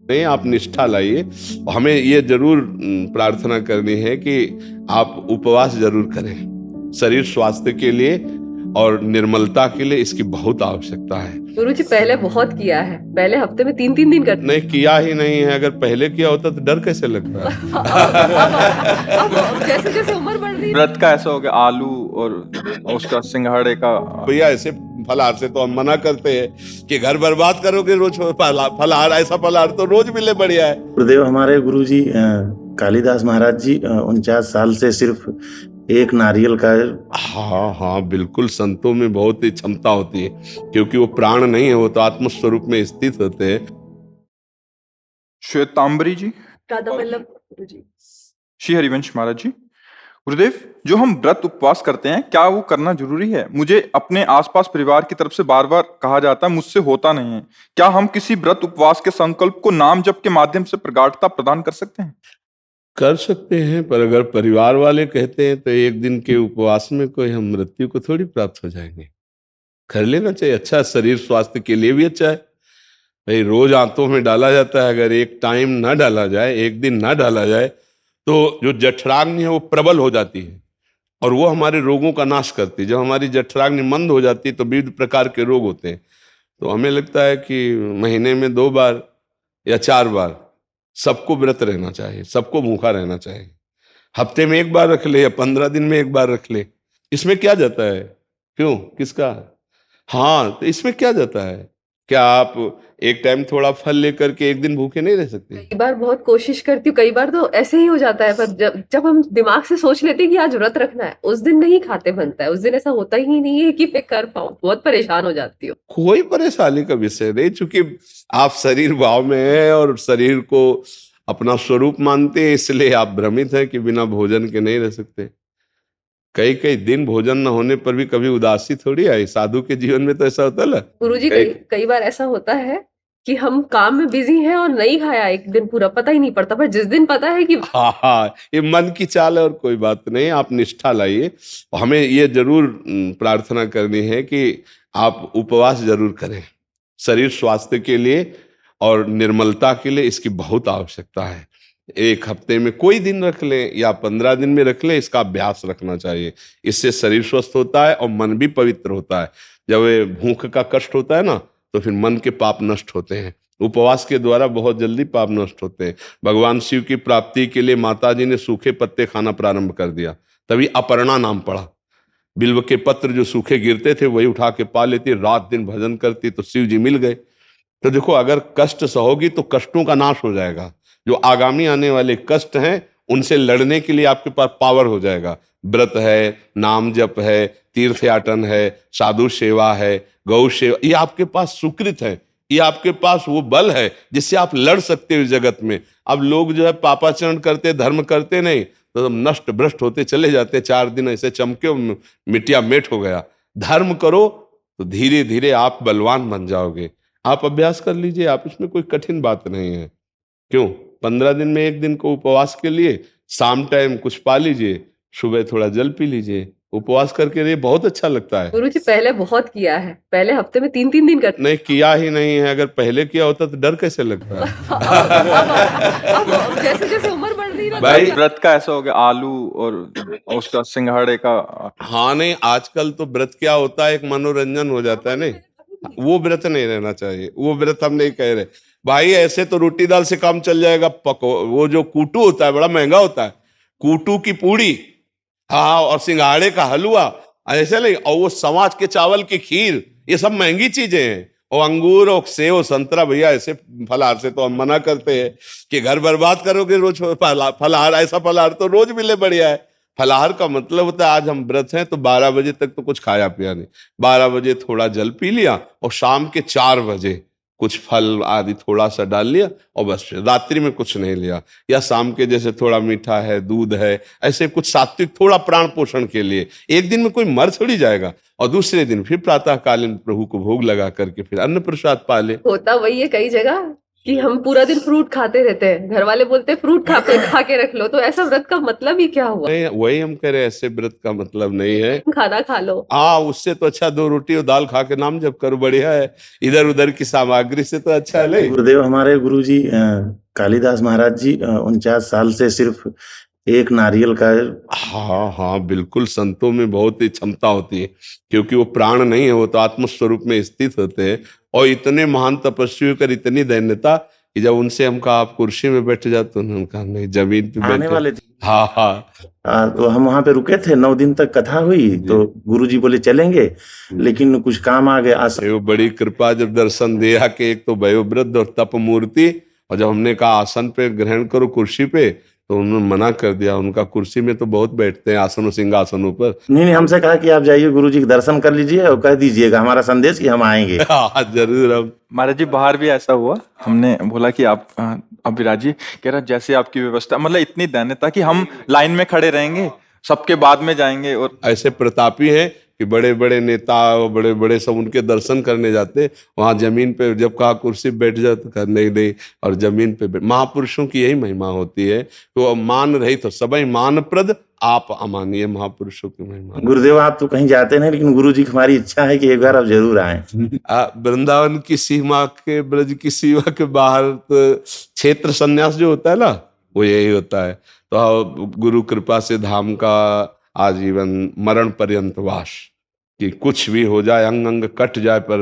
नहीं, आप निष्ठा लाइए। हमें ये जरूर प्रार्थना करनी है कि आप उपवास जरूर करें, शरीर स्वास्थ्य के लिए और निर्मलता के लिए इसकी बहुत आवश्यकता है। गुरुजी पहले बहुत किया है, पहले हफ्ते में 3-3 दिन करते। नहीं किया ही नहीं है, अगर पहले किया होता तो डर कैसे लगता अब जैसे जैसे उम्र बढ़ रही है। व्रत का ऐसा हो गया, आलू और उसका सिंघाड़े का। भैया ऐसे फलाहार से तो हम मना करते हैं कि घर बर्बाद करोगे रोज फलाहार, ऐसा फलाहार तो रोज मिले बढ़िया है। गुरुदेव हमारे गुरुजी कालिदास महाराज जी 49 साल से सिर्फ एक नारियल का। हाँ हाँ बिल्कुल, संतों में बहुत ही क्षमता होती है, क्योंकि वो प्राण नहीं है, वो तो आत्म स्वरूप में स्थित होते हैं। श्वेतांबरी जी, राधा वल्लभ गुरुजी। श्री हरिवंश महाराज जी। गुरुदेव, जो हम व्रत उपवास करते हैं, क्या वो करना जरूरी है? मुझे अपने आसपास परिवार की तरफ से बार बार कहा जाता है, मुझसे होता नहीं है। क्या हम किसी व्रत उपवास के संकल्प को नाम जप के माध्यम से प्रगाढ़ता प्रदान कर सकते हैं? कर सकते हैं, पर अगर परिवार वाले कहते हैं तो एक दिन के उपवास में कोई हम मृत्यु को थोड़ी प्राप्त हो जाएंगे। कर लेना चाहिए, अच्छा शरीर स्वास्थ्य के लिए भी अच्छा है। भाई रोज आंतों में डाला जाता है, अगर एक टाइम ना डाला जाए, एक दिन ना डाला जाए, तो जो जठराग्नि है वो प्रबल हो जाती है और वो हमारे रोगों का नाश करती है। जब हमारी जठराग्नि मंद हो जाती है तो विविध प्रकार के रोग होते हैं। तो हमें लगता है कि महीने में 2 बार या 4 बार सबको व्रत रहना चाहिए, सबको भूखा रहना चाहिए। हफ्ते में 1 बार रख ले या 15 दिन में 1 बार रख ले, इसमें क्या जाता है? क्यों, किसका? हाँ, तो इसमें क्या जाता है? क्या आप एक टाइम थोड़ा फल लेकर के एक दिन भूखे नहीं रह सकते? कई बार बहुत कोशिश करती हूँ, कई बार तो ऐसे ही हो जाता है, पर जब जब हम दिमाग से सोच लेते हैं कि आज व्रत रखना है, उस दिन नहीं खाते बनता है। उस दिन ऐसा होता ही नहीं है कि मैं कर पाऊँ। बहुत परेशान हो जाती हूँ। कोई परेशानी का विषय नहीं, चूंकि आप शरीर भाव में हैं और शरीर को अपना स्वरूप मानते हैं, इसलिए आप भ्रमित हैं कि बिना भोजन के नहीं रह सकते। कई कई दिन भोजन न होने पर भी कभी उदासी थोड़ी आई। साधु के जीवन में तो ऐसा होता है ना। गुरुजी कई बार ऐसा होता है कि हम काम में बिजी हैं और नहीं खाया एक दिन पूरा, पता ही नहीं पड़ता, पर जिस दिन पता है कि हाँ हाँ, ये मन की चाल है और कोई बात नहीं, आप निष्ठा लाइए। हमें ये जरूर प्रार्थना करनी है कि आप उपवास जरूर करें, शरीर स्वास्थ्य के लिए और निर्मलता के लिए इसकी बहुत आवश्यकता है। एक हफ्ते में कोई दिन रख ले या 15 दिन में रख ले, इसका अभ्यास रखना चाहिए। इससे शरीर स्वस्थ होता है और मन भी पवित्र होता है। जब ये भूख का कष्ट होता है ना, तो फिर मन के पाप नष्ट होते हैं। उपवास के द्वारा बहुत जल्दी पाप नष्ट होते हैं। भगवान शिव की प्राप्ति के लिए माताजी ने सूखे पत्ते खाना प्रारंभ कर दिया, तभी अपर्णा नाम पड़ा। बिल्व के पत्र जो सूखे गिरते थे वही उठा के पा लेती, रात दिन भजन करती, तो शिव जी मिल गए। तो देखो, अगर कष्ट सहोगी तो कष्टों का नाश हो जाएगा। जो आगामी आने वाले कष्ट हैं उनसे लड़ने के लिए आपके पास पावर हो जाएगा। व्रत है, नाम जप है, तीर्थयाटन है, साधु सेवा है, गौ सेवा, ये आपके पास सुकृत है। ये आपके पास वो बल है जिससे आप लड़ सकते हो जगत में। अब लोग जो है पापाचरण करते, धर्म करते नहीं, तो नष्ट भ्रष्ट होते चले जाते। 4 दिन ऐसे चमके मिटिया मेट हो गया। धर्म करो तो धीरे धीरे आप बलवान बन जाओगे। आप अभ्यास कर लीजिए, आप, इसमें कोई कठिन बात नहीं है। क्यों, 15 दिन में एक दिन को उपवास के लिए शाम टाइम कुछ पा लीजिए, सुबह थोड़ा जल पी लीजिए, उपवास करके ये बहुत अच्छा लगता है। गुरुजी पहले बहुत किया है, पहले हफ्ते में 3-3 दिन करते। नहीं किया ही नहीं है, अगर पहले किया होता तो डर कैसे लगता अब जैसे जैसे उम्र बढ़ रही है ना, भाई व्रत का ऐसा हो गया, आलू और उसका सिंघाड़े का। हाँ नहीं, आजकल तो व्रत क्या होता है, एक मनोरंजन हो जाता है। नहीं, वो व्रत नहीं रहना चाहिए, वो व्रत हम नहीं कह रहे भाई। ऐसे तो रोटी दाल से काम चल जाएगा। वो जो कूटू होता है बड़ा महंगा होता है, कूटू की पूड़ी, हाँ, और सिंघाड़े का हलवा, ऐसे नहीं, और वो समाज के चावल की खीर, ये सब महंगी चीजें हैं। और अंगूर और सेव संतरा, भैया ऐसे फलाहार से तो हम मना करते हैं कि घर बर्बाद करोगे रोज फलाहार, ऐसा फलाहार तो रोज मिले बढ़िया है। फलाहार का मतलब होता है आज हम व्रत हैं तो 12 बजे तक तो कुछ खाया पिया नहीं, 12 बजे थोड़ा जल पी लिया और शाम के 4 बजे कुछ फल आदि थोड़ा सा डाल लिया और बस, रात्रि में कुछ नहीं लिया। या शाम के जैसे थोड़ा मीठा है, दूध है, ऐसे कुछ सात्विक थोड़ा प्राण पोषण के लिए। एक दिन में कोई मर थोड़ी जाएगा। और दूसरे दिन फिर प्रातः कालीन प्रभु को भोग लगा करके फिर अन्न प्रसाद पा ले। होता वही है कई जगह कि हम पूरा दिन फ्रूट खाते रहते हैं, घर वाले बोलते हैं फ्रूट खा के रख लो, तो ऐसा व्रत का मतलब ही क्या हुआ? नहीं, वही हम कह रहे हैं, ऐसे व्रत का मतलब नहीं है। खाना खा लो। हाँ, उससे तो अच्छा 2 रोटी और दाल खा के नाम जप करो, बढ़िया है। इधर उधर की सामग्री से तो अच्छा है। नहीं, गुरुदेव हमारे गुरुजी कालिदास महाराज जी 49 साल से सिर्फ एक नारियल का हाँ हाँ, बिल्कुल। संतों में बहुत ही क्षमता होती है, क्योंकि वो प्राण नहीं है, वो तो आत्म स्वरूप में स्थित होते हैं। और इतने महान तपस्वी कर इतनी दैन्यता कि जब उनसे हम कहा आप कुर्सी में बैठ जाते, तो उन्होंने कहा नहीं, जमीन पे आने बैठे। वाले थे। हाँ हाँ, तो हम वहां पे रुके थे, 9 दिन तक कथा हुई, तो गुरुजी बोले चलेंगे, लेकिन कुछ काम आ गया। ये वो बड़ी कृपा जब दर्शन दिया कि एक तो वयोवृद्ध और तप मूर्ति, और जब हमने कहा आसन पे ग्रहण करो कुर्सी पे, तो उन्होंने मना कर दिया। उनका कुर्सी में तो बहुत बैठते हैं, आसनों सिंहासनों पर। नहीं, हमसे कहा कि आप जाइए गुरुजी के दर्शन कर लीजिए और कह दीजिएगा हमारा संदेश कि हम आएंगे। हाँ, जरूर। हम महाराज जी बाहर भी ऐसा हुआ, हमने बोला कि आप अब विराजिए, कह रहा जैसे आपकी व्यवस्था, मतलब इतनी दैन्यता कि हम लाइन में खड़े रहेंगे, सबके बाद में जाएंगे। और ऐसे प्रतापी हैं कि बड़े बड़े नेता और बड़े बड़े सब उनके दर्शन करने जाते, वहां जमीन पे जब कहा कुर्सी पे बैठ जाते, कहा नहीं नहीं, और जमीन पे महापुरुषों की यही महिमा होती है, तो मान रही तो सबई मानप्रद, आप अमानिए महापुरुषों की महिमा। गुरुदेव आप तो कहीं जाते नहीं, लेकिन गुरुजी की हमारी इच्छा है कि एक बार आप जरूर आए। वृंदावन की सीमा के, ब्रज की सीमा के बाहर तो क्षेत्र संन्यास जो होता है ना, वो यही होता है। तो गुरु कृपा से धाम का आजीवन मरण पर्यंत वास, कि कुछ भी हो जाए, अंग अंग कट जाए, पर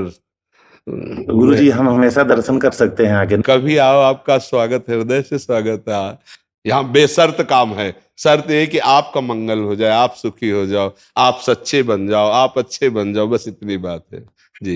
गुरुजी हम हमेशा दर्शन कर सकते हैं आगे। कभी आओ, आपका स्वागत है, हृदय से स्वागत है। यहाँ बेशर्त काम है, शर्त ये कि आपका मंगल हो जाए, आप सुखी हो जाओ, आप सच्चे बन जाओ, आप अच्छे बन जाओ, बस इतनी बात है।